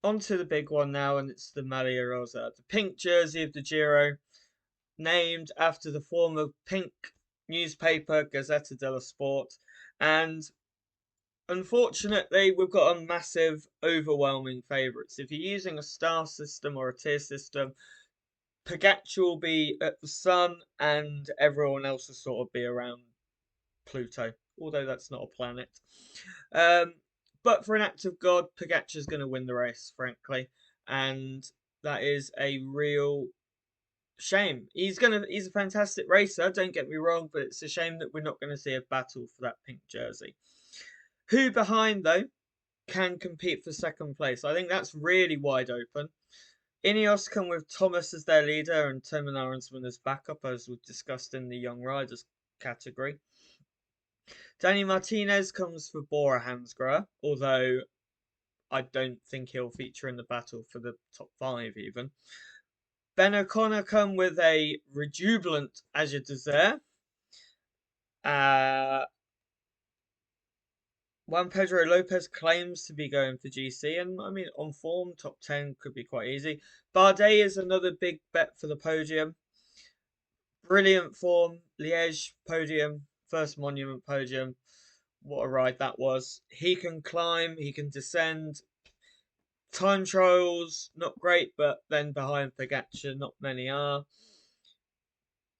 On to the big one now, and it's the Maglia Rosa, the pink jersey of the Giro, named after the former pink newspaper Gazzetta dello Sport. And unfortunately, we've got a massive, overwhelming favourites. If you're using a star system or a tier system, Pogacar will be at the sun, and everyone else will sort of be around Pluto, although that's not a planet. Um, but for an act of God, Pogacar's going to win the race, frankly, and that is a real shame. He's a fantastic racer, don't get me wrong, but it's a shame that we're not going to see a battle for that pink jersey. Who behind though can compete for second place? I think that's really wide open. Ineos come with Thomas as their leader and Timo Arensman as backup, as we've discussed in the young riders category. Danny Martinez comes for Bora Hansgrohe, although I don't think he'll feature in the battle for the top 5 even. Ben O'Connor come with a rejubilant Agile Desert. Juan Pedro Lopez claims to be going for GC, and I mean, on form, top 10 could be quite easy. Bardet is another big bet for the podium. Brilliant form, Liège podium, first monument podium. What a ride that was. He can climb, he can descend. Time trials, not great, but then behind Pogacar, not many are.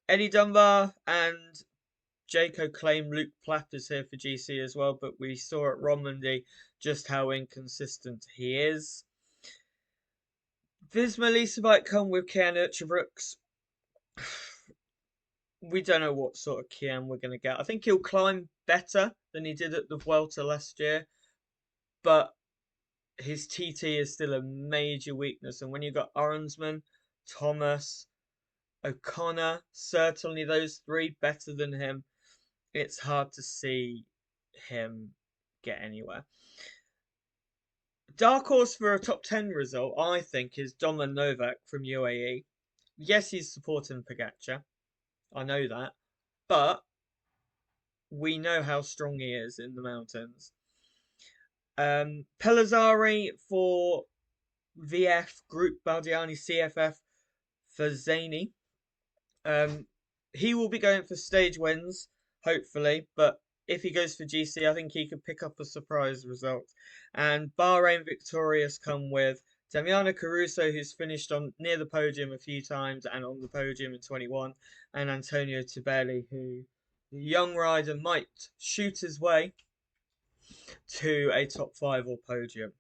Eddie Dunbar and Jayco claim Luke Plapp is here for GC as well, but we saw at Romandy just how inconsistent he is. Visma Lease might come with Kian Urchabrooks. We don't know what sort of Kian we're going to get. I think he'll climb better than he did at the Vuelta last year, but his TT is still a major weakness. And when you've got Arensman, Thomas, O'Connor, certainly those three better than him, it's hard to see him get anywhere. Dark horse for a top 10 result, I think, is Domen Novak from UAE. Yes, he's supporting Pogacar. I know that. But we know how strong he is in the mountains. Pellizzari for VF, Group Baldiani CFF for Zany. He will be going for stage wins, hopefully, but if he goes for GC, I think he could pick up a surprise result. And Bahrain victorious come with Damiano Caruso, who's finished on near the podium a few times and on the podium in 21, and Antonio Tibelli, who the young rider might shoot his way to a top 5 or podium.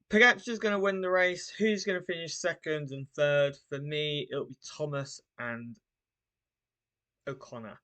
Pogacar's going to win the race. Who's going to finish second and third? For me, it'll be Thomas and O'Connor.